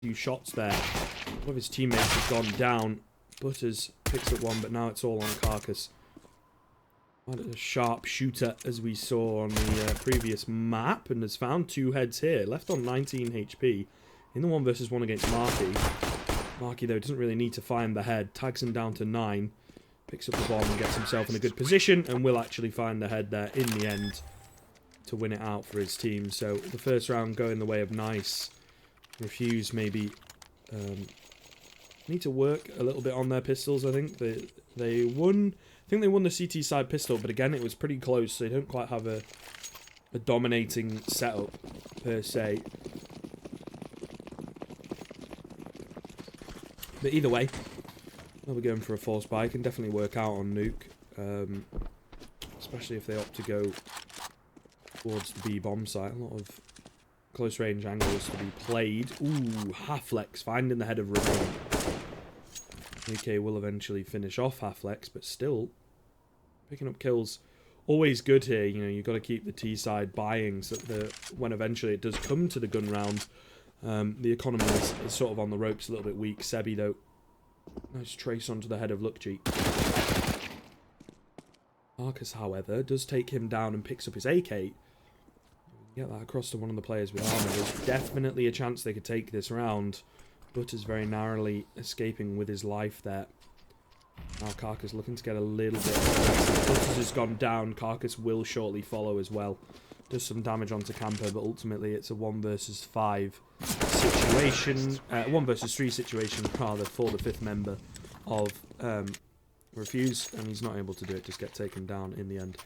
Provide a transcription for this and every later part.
few shots there. One of his teammates has gone down. Butters picks up one, but now it's all on Carcass. Quite a sharp shooter, as we saw on the previous map, and has found 2 heads here. Left on 19 HP in the 1 versus 1 against markk. markk, though, doesn't really need to find the head. Tags him down to 9. Picks up the bomb and gets himself in a good position, and will actually find the head there in the end to win it out for his team. So the first round going the way of nice. Refuse maybe need to work a little bit on their pistols. I think they won. I think they won the CT side pistol, but again it was pretty close. So they don't quite have a dominating setup per se. But either way, they'll be going for a force buy. Can definitely work out on nuke, especially if they opt to go towards the B bomb site. A lot of close range angles to be played. Ooh, Haflex finding the head of Remain. AK will eventually finish off Haflex, but still picking up kills. Always good here. You know, you've got to keep the T side buying so that when eventually it does come to the gun round, the economy is sort of on the ropes, a little bit weak. Sebi though, nice trace onto the head of LUKJJE. Carcass, however, does take him down and picks up his AK. Get that across to one of the players with armor. There's definitely a chance they could take this round. Butters very narrowly escaping with his life there. Now Carcass looking to get a little bit. Butters has gone down. Carcass will shortly follow as well. Does some damage onto Camper, but ultimately it's a 1 versus 5 situation. 1 versus 3 situation, rather, for the 5th member of Refuse, and he's not able to do it, just get taken down in the end.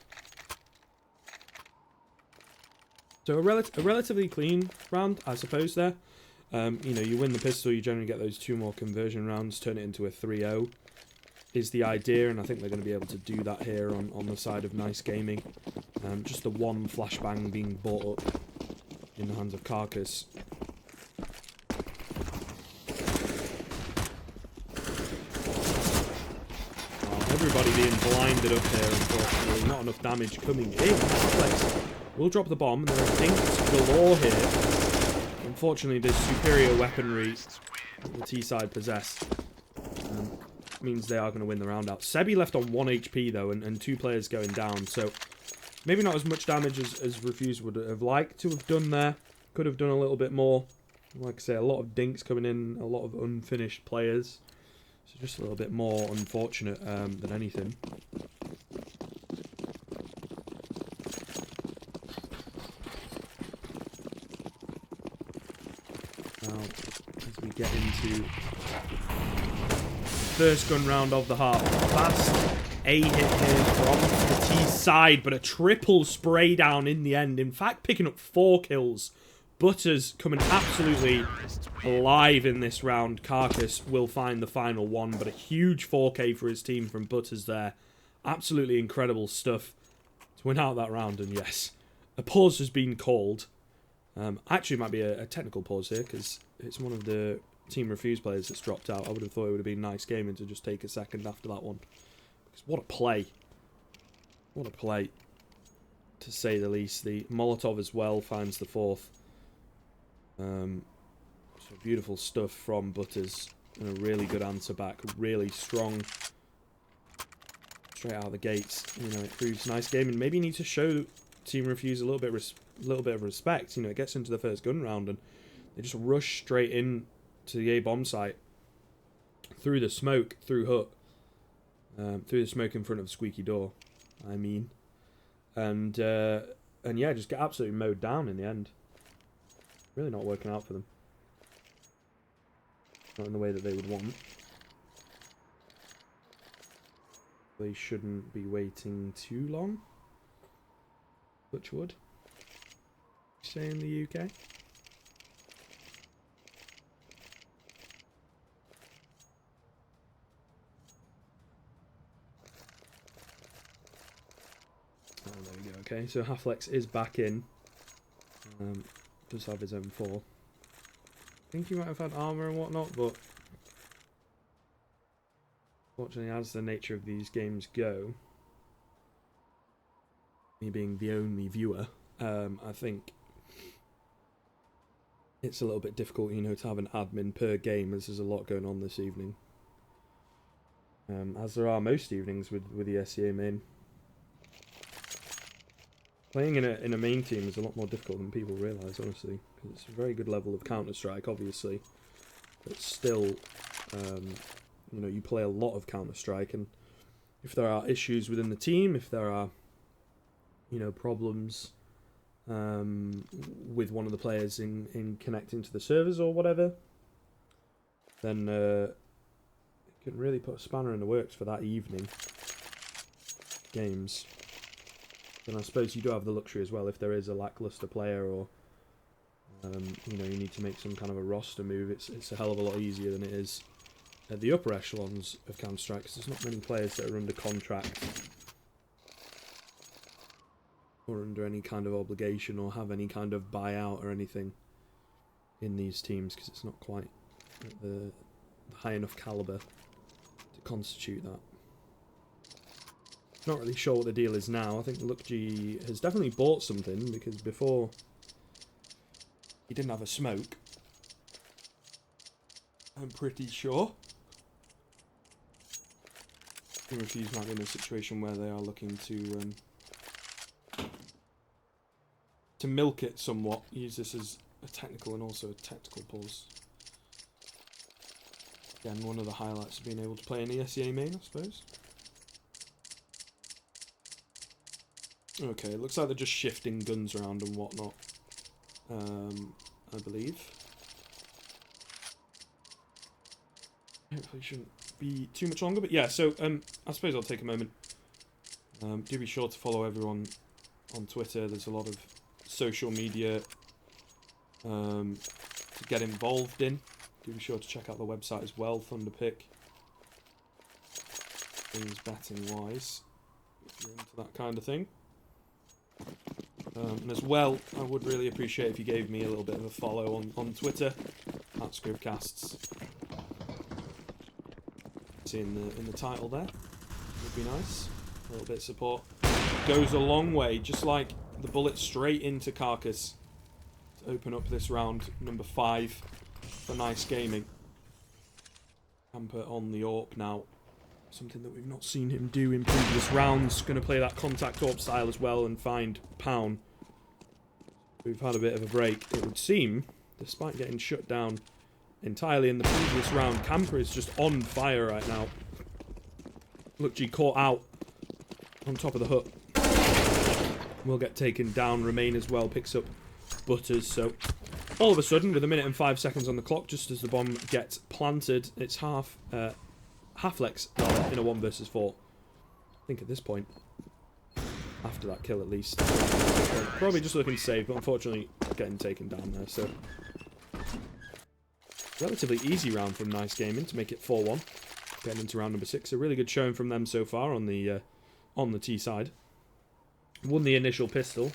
So a relatively clean round, I suppose, there. You know, you win the pistol, you generally get those 2 more conversion rounds, turn it into a 3-0 is the idea, and I think they're going to be able to do that here on the side of Nice Gaming. Just the 1 flashbang being brought up in the hands of Carcass. Everybody being blinded up here, unfortunately. Not enough damage coming in. Haflex will drop the bomb, and there are dinks galore here. Unfortunately, there's superior weaponry that the T-side possess. Means they are going to win the round out. Sebi left on 1 HP, though, and 2 players going down. So, maybe not as much damage as Refuse would have liked to have done there. Could have done a little bit more. Like I say, a lot of dinks coming in, a lot of unfinished players. So just a little bit more unfortunate than anything. Now, as we get into the first gun round of the half, fast A hit here from the T side, but a triple spray down in the end. In fact, picking up 4 kills. Butters coming absolutely alive in this round. Carcass will find the final 1, but a huge 4K for his team from Butters there. Absolutely incredible stuff to win out that round. And yes, a pause has been called. Actually, it might be a technical pause here because it's one of the Team Refuse players that's dropped out. I would have thought it would have been Nice Gaming to just take a second after that one. Because what a play. What a play, to say the least. The Molotov as well finds the 4th. So beautiful stuff from Butters, and a really good answer back, really strong, straight out of the gates. You know, it proves Nice Gaming maybe need to show Team Refuse a little bit of respect. You know, it gets into the first gun round and they just rush straight in to the A bomb site through the smoke, through hut, through the smoke in front of the squeaky door. I mean, and yeah, just get absolutely mowed down in the end. Really not working out for them. Not in the way that they would want. They shouldn't be waiting too long. Touch wood. Say in the UK. Oh, there we go. Okay, so Haflex is back in. Does have his own 4. I think he might have had armor and whatnot, but fortunately, as the nature of these games go, me being the only viewer, I think it's a little bit difficult, you know, to have an admin per game, as there's a lot going on this evening. As there are most evenings with the ESEA main. Playing in a main team is a lot more difficult than people realise, honestly. Because it's a very good level of Counter-Strike, obviously. But still, you know, you play a lot of Counter-Strike, and if there are issues within the team, if there are, you know, problems with one of the players in connecting to the servers or whatever, then it can really put a spanner in the works for that evening games. Then I suppose you do have the luxury as well, if there is a lackluster player or you know, you need to make some kind of a roster move, it's a hell of a lot easier than it is at the upper echelons of Counter-Strike, because there's not many players that are under contract or under any kind of obligation or have any kind of buyout or anything in these teams, because it's not quite at the high enough caliber to constitute that. Not really sure what the deal is now. I think LUKJJE has definitely bought something, because before he didn't have a smoke, I'm pretty sure. Refuse might be in a situation where they are looking to milk it somewhat. Use this as a technical and also a tactical pause. Again, one of the highlights of being able to play an ESEA main, I suppose. Okay, it looks like they're just shifting guns around and whatnot. I believe. Hopefully shouldn't be too much longer, but yeah, so I suppose I'll take a moment. Do be sure to follow everyone on Twitter. There's a lot of social media to get involved in. Do be sure to check out the website as well, Thunderpick. Things betting wise, if you're into that kind of thing. And as well, I would really appreciate if you gave me a little bit of a follow on Twitter, @Scribcasts. See in the title there, would be nice. A little bit of support goes a long way, just like the bullet straight into Carcass to open up this round number 5 for Nice Gaming. Camper on the AWP now, something that we've not seen him do in previous rounds. Going to play that contact AWP style as well and find pound. We've had a bit of a break, it would seem, despite getting shut down entirely in the previous round. Camper is just on fire right now. LUKJJE caught out on top of the hut. Will get taken down. Remain as well picks up Butters. So all of a sudden, with 1 minute and 5 seconds on the clock, just as the bomb gets planted, it's Haflex in a 1 versus 4. I think at this point, after that kill at least, probably just looking to save, but unfortunately getting taken down there. So relatively easy round from Nice Gaming to make it 4-1. Getting into round number 6, a really good showing from them so far on the T side. Won the initial pistol,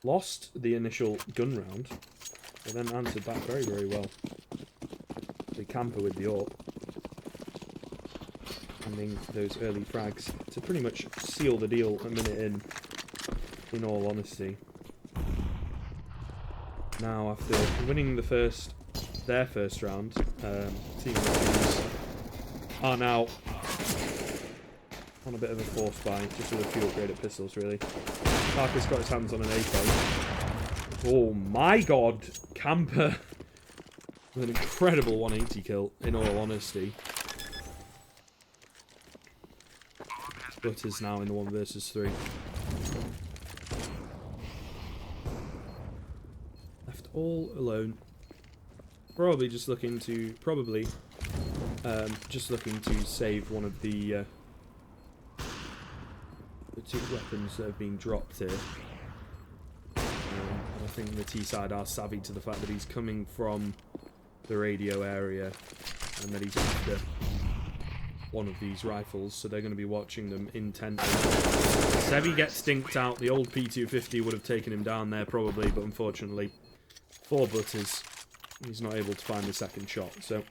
lost the initial gun round, but then answered back very, very well. The camper with the AWP, finding those early frags to pretty much seal the deal a minute in all honesty. Now, after winning their first round, Team Reviews are now on a bit of a force buy, just with a few upgraded pistols, really. Carcass got his hands on an AK. Oh my god! Camper with an incredible 180 kill, in all honesty. Butters now in the 1 versus 3. Left all alone. Probably just looking to save one of the 2 weapons that have been dropped here. And I think the T side are savvy to the fact that he's coming from the radio area and that he's after one of these rifles, so they're going to be watching them intently. Sebi gets stinked out. The old P250 would have taken him down there probably, but unfortunately for Butters, he's not able to find the second shot. So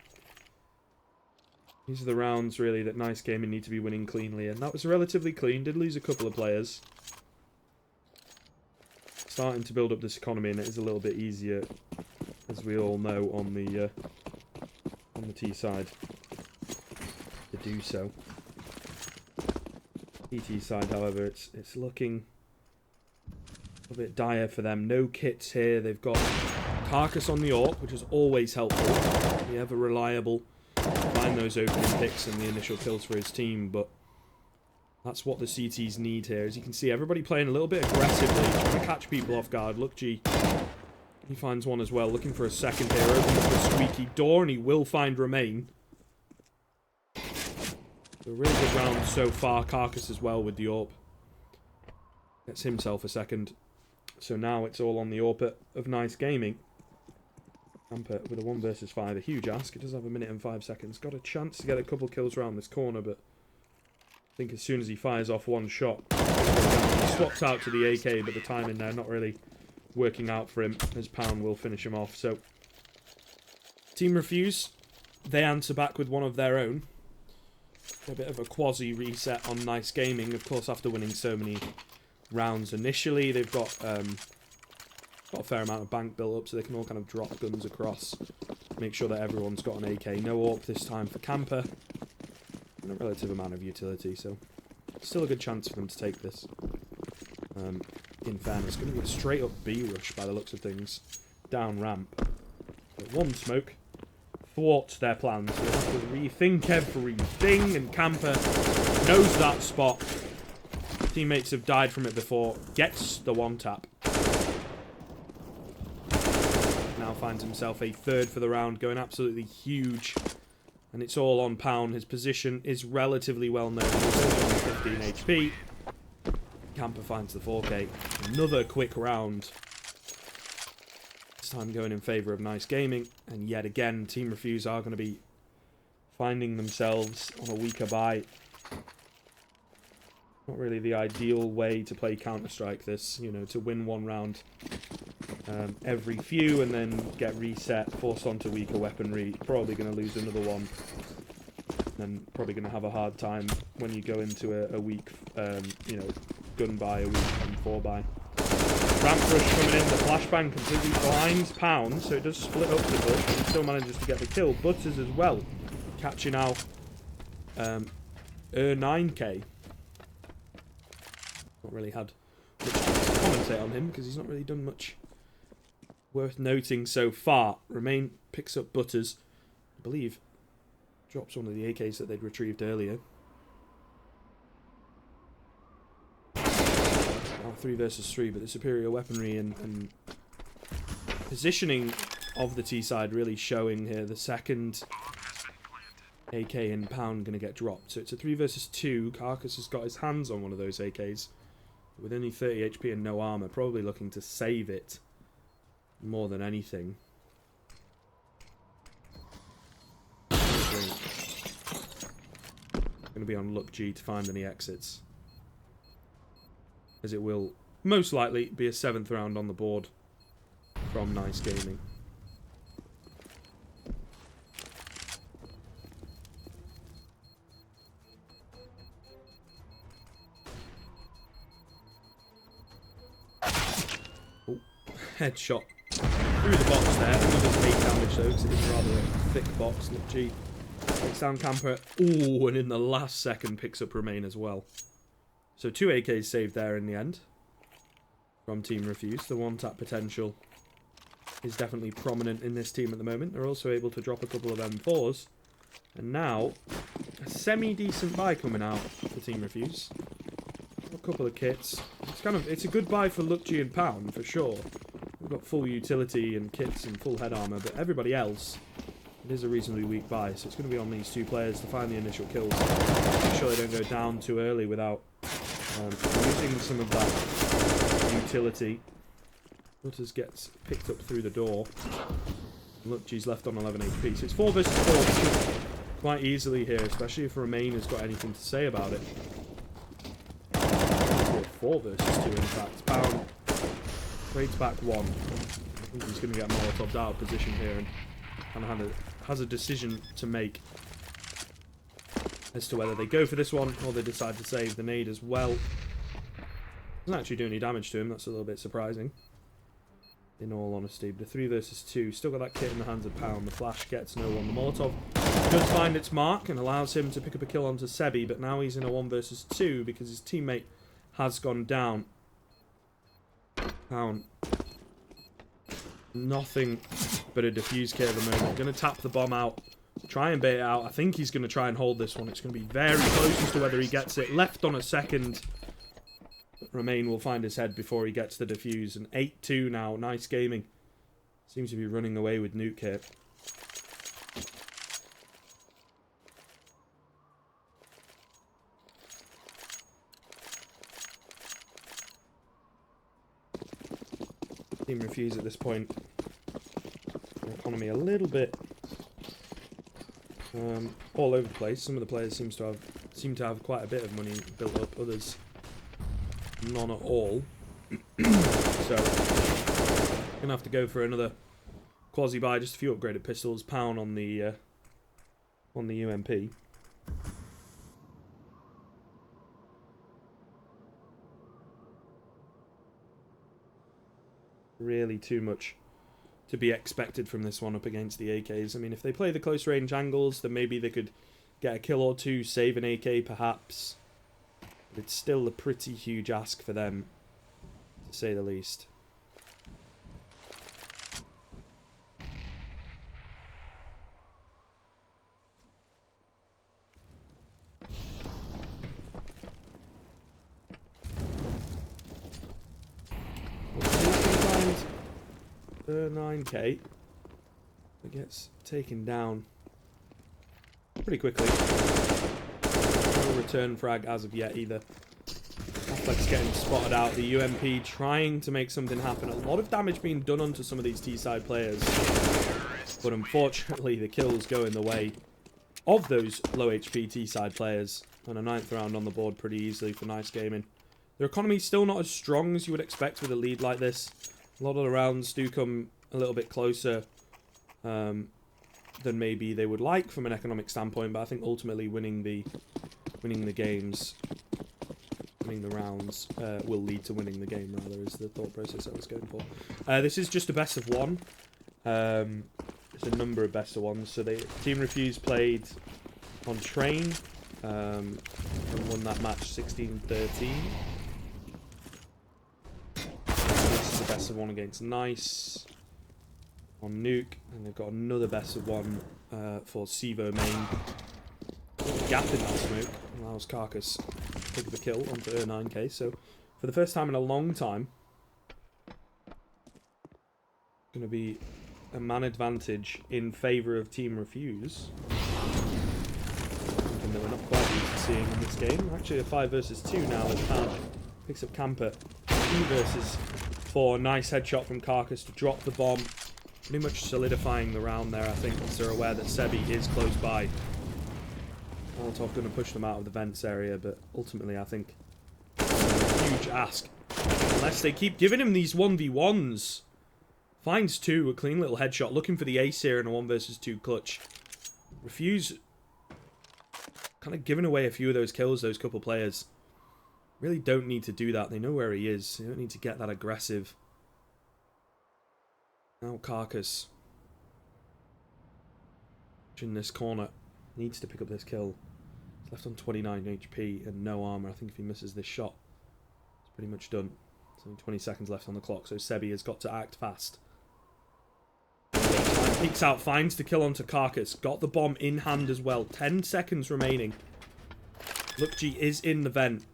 these are the rounds really that Nice Gaming need to be winning cleanly, and that was relatively clean. Did lose a couple of players. starting to build up this economy, and it is a little bit easier, as we all know, on the T side to do so. PT side, however, it's looking a bit dire for them. No kits here. They've got Carcass on the AWP, which is always helpful. The ever reliable. Find those opening picks and the initial kills for his team, but that's what the CTs need here. As you can see, everybody playing a little bit aggressively, trying to catch people off guard. LUKJJE, he finds one as well, looking for a second here. Opens up the squeaky door, and he will find Remain. A really good round so far. Carcass as well with the AWP. Gets himself a second. So now it's all on the AWP of Nice Gaming. camper with a 1 versus 5. A huge ask. It does have 1 minute and 5 seconds. Got a chance to get a couple kills around this corner, but I think as soon as he fires off one shot, he swaps out to the AK, but the timing there not really working out for him, as pounH will finish him off. So Team Refuse, they answer back with one of their own. A bit of a quasi reset on Nice Gaming, of course, after winning so many rounds initially. They've got a fair amount of bank built up, so they can all kind of drop guns across, make sure that everyone's got an AK. No AWP this time for camper, and a relative amount of utility, so still a good chance for them to take this. In fairness, going to be a straight up B rush by the looks of things, down ramp. But one smoke thwarts their plans. They have to rethink everything, and camper knows that spot. Teammates have died from it before. Gets the one tap. Now finds himself a third for the round, going absolutely huge. And it's all on pounH. His position is relatively well known. He's only on 15 HP. Camper finds the 4K. Another quick round. This time going in favour of Nice Gaming. And yet again, Team Refuse are going to be finding themselves on a weaker buy. Not really the ideal way to play Counter-Strike this, you know, to win one round every few and then get reset, forced onto weaker weaponry. Probably going to lose another one. And probably going to have a hard time when you go into a weak, you know, gun buy, a weak M4 buy. Ramp rush coming in, the flashbang completely blinds pounH, so it does split up the bush, and still manages to get the kill. Butters as well, catching out 9k. Not really had much to commentate on him, because he's not really done much worth noting so far. Remain picks up Butters, I believe, drops one of the AKs that they'd retrieved earlier. 3 versus 3, but the superior weaponry and positioning of the T side really showing here. The second AK and pounH going to get dropped. So it's a 3 versus 2. Carcass has got his hands on one of those AKs with only 30 HP and no armor, probably looking to save it more than anything. Going to be on LUKJJE to find any exits, as it will most likely be a 7th round on the board from Nice Gaming. Oh, headshot through the box there. Another 8 damage though, because it is rather a thick box. LUKJJE takes down camper. Ooh, and in the last second picks up Remain as well. So 2 AKs saved there in the end from Team Refuse. The one-tap potential is definitely prominent in this team at the moment. They're also able to drop a couple of M4s. And now, a semi-decent buy coming out for Team Refuse. A couple of kits. It's a good buy for LUKJJE and pounH, for sure. We've got full utility and kits and full head armor, but everybody else, it is a reasonably weak buy. So it's going to be on these 2 players to find the initial kills. Make sure they don't go down too early without using some of that utility. Butters gets picked up through the door. LUKJJE's left on 11 HP. So it's 4 versus 4 quite easily here, especially if Remain has got anything to say about it. 4 versus 2 in fact. pounH trades back 1. I think he's going to get Molotov'd out of position here and kind of has a decision to make as to whether they go for this one or they decide to save the nade as well. Doesn't actually do any damage to him, that's a little bit surprising. in all honesty. But a 3 versus 2. Still got that kit in the hands of Pound. The flash gets no one. The Molotov does find its mark and allows him to pick up a kill onto Sebi. But now he's in a 1 versus 2 because his teammate has gone down. Pound. Nothing but a defuse kit at the moment. Going to tap the bomb out. Try and bait it out. I think he's going to try and hold this one. It's going to be very close as to whether he gets it. Left on a second. Remain will find his head before he gets the defuse. And 8-2 now. Nice gaming. Seems to be running away with nuke here. Team refuse at this point. The economy a little bit all over the place. Some of the players seem to have quite a bit of money built up. Others none at all. So gonna have to go for another quasi buy. Just a few upgraded pistols. Pound on the UMP. Really too much to be expected from this one up against the AKs. I mean, if they play the close range angles, then maybe they could get a kill or two, save an AK perhaps. But it's still a pretty huge ask for them, to say the least. The 9k. It gets taken down pretty quickly. No return frag as of yet either. Haflex getting spotted out. The UMP trying to make something happen. A lot of damage being done onto some of these T-side players. But unfortunately the kills go in the way of those low HP T-side players. And a 9th round on the board pretty easily for nice gaming. Their economy's still not as strong as you would expect with a lead like this. A lot of the rounds do come a little bit closer than maybe they would like from an economic standpoint, but I think ultimately winning the games, winning the rounds, will lead to winning the game, rather, is the thought process I was going for. This is just a best of one. It's a number of best of ones. So Team Refuse played on Train and won that match 16-13. Best of one against Nice on Nuke, and they've got another best of one for Sevo main. Gap in that smoke allows Carcass to pick up a kill onto her 9k. So for the first time in a long time, going to be a man advantage in favour of Team Refuse. Something that we're not quite used to seeing in this game. Actually a 5 versus 2 now as Pound picks up Camper. 2 versus 4. Nice headshot from Carcass to drop the bomb. Pretty much solidifying the round there, I think, because they're aware that Sebi is close by. Molotov going to push them out of the vents area, but ultimately I think it's a huge ask. Unless they keep giving him these 1v1s. Finds 2, a clean little headshot, looking for the ace here in a 1 versus 2 clutch. Refuse kind of giving away a few of those kills, those couple players. Really don't need to do that. They know where he is. They don't need to get that aggressive. Now Carcass in this corner needs to pick up this kill. He's left on 29 HP and no armor. I think if he misses this shot, it's pretty much done. There's only 20 seconds left on the clock, so Sebi has got to act fast. Peeks out, finds the kill onto Carcass. Got the bomb in hand as well. 10 seconds remaining. LUKJJE is in the vent.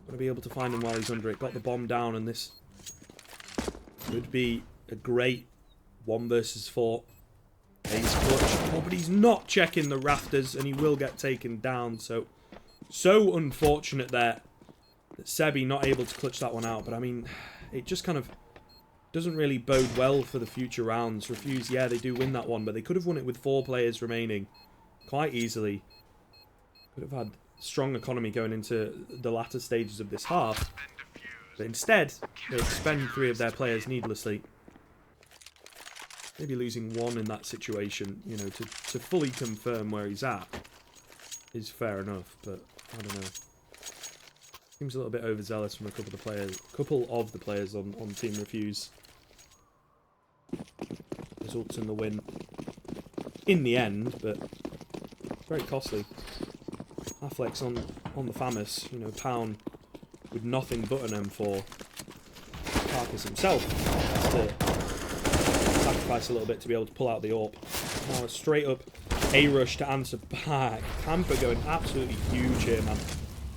Going to be able to find him while he's under it. Got the bomb down, and this could be a great 1 versus 4 ace clutch. Oh, but he's not checking the rafters, and he will get taken down. So unfortunate there that Sebi not able to clutch that one out. But I mean, it just kind of doesn't really bode well for the future rounds. Refuse, yeah, they do win that one, but they could have won it with 4 players remaining quite easily. Could have had strong economy going into the latter stages of this half, but instead they expend 3 of their players needlessly. Maybe losing 1 in that situation, you know, to fully confirm where he's at is fair enough, but I don't know. Seems a little bit overzealous from a couple of the players on Team Refuse. results in the win in the end, but very costly. Haflex on the Famous, you know, pound with nothing but an M4. Carcass himself has to sacrifice a little bit to be able to pull out the AWP. Now a straight up A-rush to answer back. Camper going absolutely huge here, man.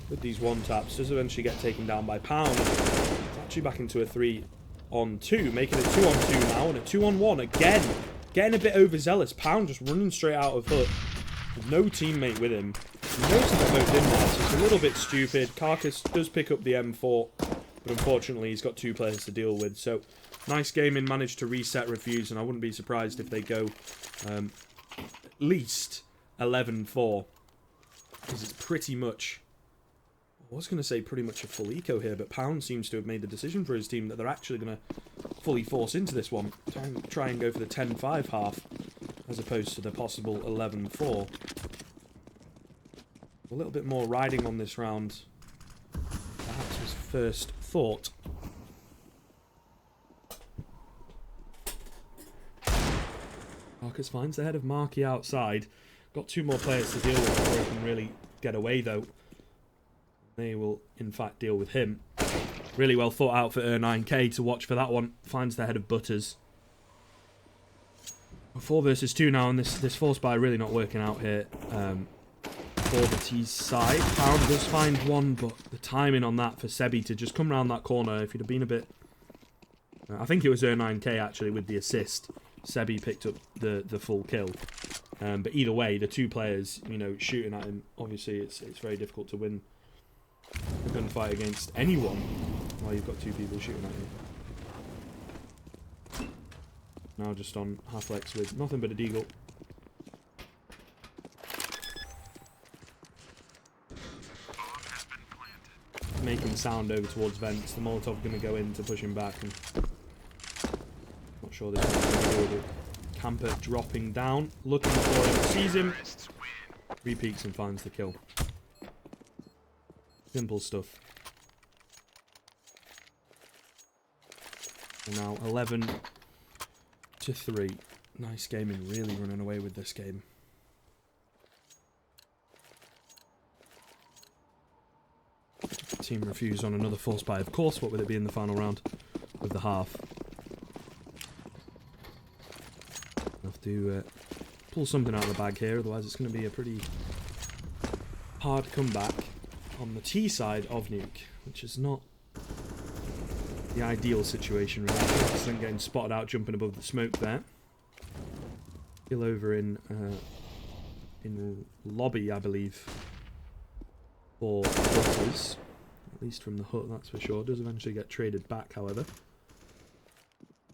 With these one-taps. Does eventually get taken down by pound. It's actually back into a 3-on-2. Making a 2-on-2 now and a 2-on-1 again. Getting a bit overzealous. Pound just running straight out of hut. With no teammate with him. You notice that both in there, so it's a little bit stupid. Carcass does pick up the M4. But unfortunately, he's got 2 players to deal with. So, nice gaming, managed to reset Refuse, and I wouldn't be surprised if they go at least 11-4. Because it's pretty much... I was going to say pretty much a full eco here, but Pound seems to have made the decision for his team that they're actually going to fully force into this one. Try and go for the 10-5 half, as opposed to the possible 11-4. A little bit more riding on this round. Perhaps was first thought. Carcass finds the head of markk outside. Got 2 more players to deal with before he can really get away, though. They will, in fact, deal with him. Really well thought out for 9k to watch for that one. Finds the head of Butters. 4 versus 2 now, and this force buy really not working out here. For the T's side. Pound does find one, but the timing on that for Sebi to just come around that corner, if he'd have been a bit... I think it was 9k actually with the assist. Sebi picked up the full kill. But either way, the 2 players, you know, shooting at him, obviously it's very difficult to win a gunfight against anyone while you've got 2 people shooting at you. Now just on Haflex with nothing but a deagle. Making sound over towards vents. The Molotov going to go in to push him back. And not sure this is going to do with it. Camper dropping down, looking for him, sees him, re-peeks and finds the kill. Simple stuff. And now 11-3. Nice gaming, really running away with this game. Team Refuse on another force buy, of course. What would it be in the final round with the half? Have to pull something out of the bag here, otherwise it's going to be a pretty hard comeback on the T side of Nuke, which is not the ideal situation really. Just then getting spotted out, jumping above the smoke there. Still over in lobby, I believe, for Butters. At least from the hut, that's for sure. Does eventually get traded back, however.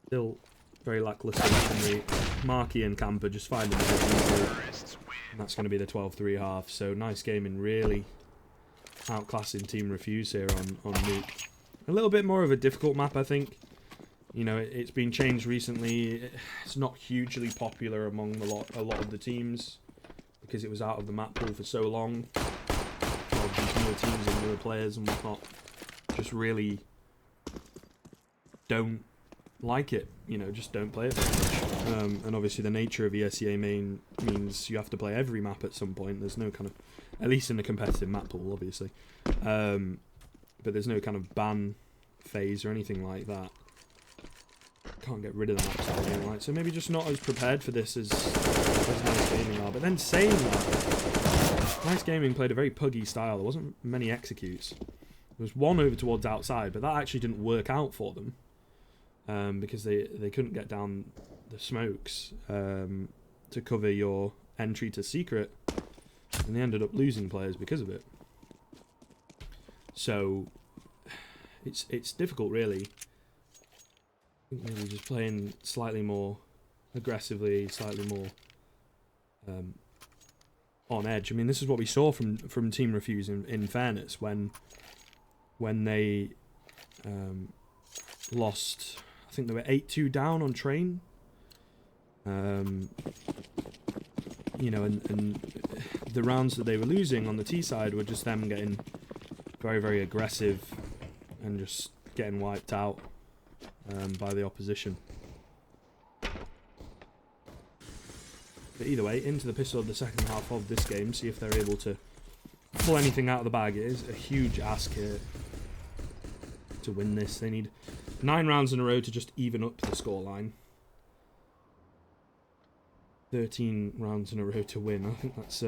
Still very lackluster from the markk and camper, just finding the head. And that's going to be the 12-3 half. So nice gaming, really outclassing Team Refuse here on Nuke. A little bit more of a difficult map, I think. You know, it's been changed recently. It's not hugely popular among a lot of the teams because it was out of the map pool for so long. A lot of these newer teams and newer players and whatnot just really don't like it. You know, just don't play it very much. And obviously the nature of ESEA main means you have to play every map at some point. There's no kind of, at least in the competitive map pool, obviously. But there's no kind of ban phase or anything like that. Can't get rid of the maps or anything like. So maybe just not as prepared for this as Nice Gaming are. But then saying that, Nice Gaming played a very puggy style. There wasn't many executes. There was one over towards outside, but that actually didn't work out for them. Because they couldn't get down the smokes to cover your entry to secret. And they ended up losing players because of it. So it's difficult, really. I think maybe just playing slightly more aggressively, slightly more on edge. I mean, this is what we saw from Team Refuse in fairness when they lost. I think they were 8-2 down on train. You know, and the rounds that they were losing on the T side were just them getting very, very aggressive and just getting wiped out by the opposition. But either way, into the pistol of the second half of this game, see if they're able to pull anything out of the bag. It is a huge ask here to win this. They need 9 rounds in a row to just even up the scoreline. 13 rounds in a row to win. I think that's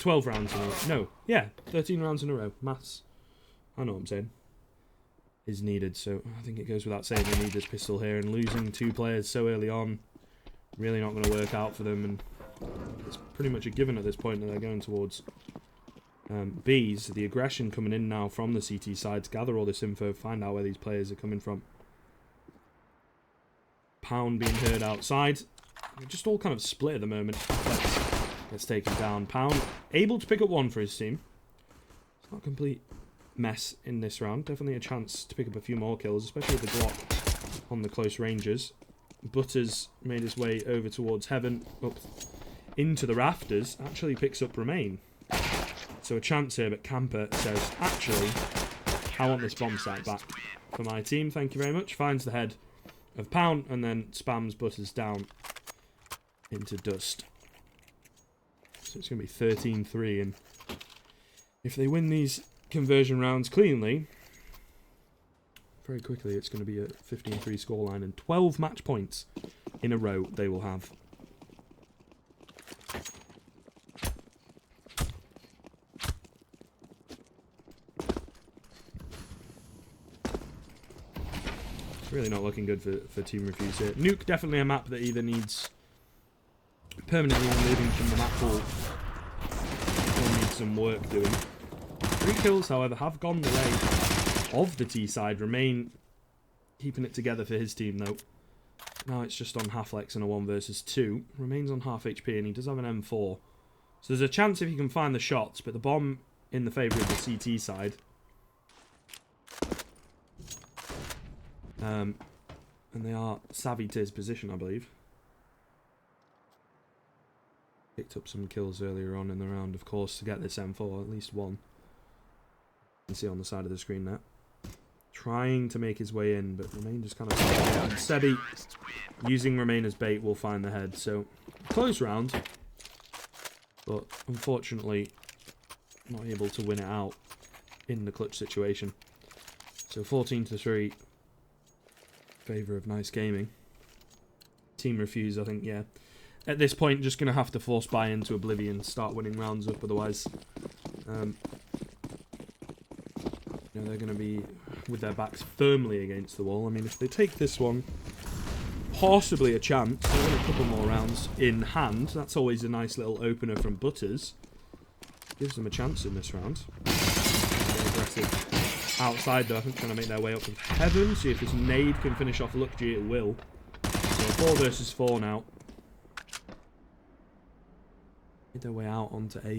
12 rounds in a row. No, yeah, 13 rounds in a row. Maths, I know what I'm saying, is needed. So I think it goes without saying they need this pistol here. And losing 2 players so early on, really not going to work out for them. And it's pretty much a given at this point that they're going towards B's. The aggression coming in now from the CT side to gather all this info, find out where these players are coming from. Pound being heard outside. They're just all kind of split at the moment. Haflex gets taken down. Pound able to pick up 1 for his team. It's not a complete mess in this round. Definitely a chance to pick up a few more kills, especially with the Glock on the close ranges. Butters made his way over towards Heaven, up into the rafters. Actually picks up Remain. So a chance here, but Camper says, actually, I want this bomb site back for my team. Thank you very much. Finds the head of Pound and then spams Butters down into dust. So it's going to be 13-3, and if they win these conversion rounds cleanly, very quickly it's going to be a 15-3 scoreline, and 12 match points in a row they will have. It's really not looking good for Team Refuse here. Nuke, definitely a map that either needs permanently removing from the map pool or needs some work doing. 3 kills, however, have gone the way of the T side. Remain keeping it together for his team, though. Now it's just on Haflex in a 1 versus 2. Remains on half HP, and he does have an M4. So there's a chance if he can find the shots, but the bomb in the favour of the CT side. And they are savvy to his position, I believe. Picked up some kills earlier on in the round, of course, to get this M4, at least 1. You can see on the side of the screen there. Trying to make his way in, but Remain just kind of... And Sebi, using Remain as bait, will find the head. So, close round. But, unfortunately, not able to win it out in the clutch situation. So, 14-3. Favour of Nice Gaming. Team Refuse, I think, yeah. At this point, just going to have to force buy into Oblivion, start winning rounds up, otherwise you know, they're going to be with their backs firmly against the wall. I mean, if they take this one, possibly a chance. They've got a couple more rounds in hand. That's always a nice little opener from Butters. Gives them a chance in this round. Very aggressive outside, though. I think trying to make their way up with Heaven. See if this nade can finish off LUKJJE. It will. So 4 versus 4 now. Made their way out onto A.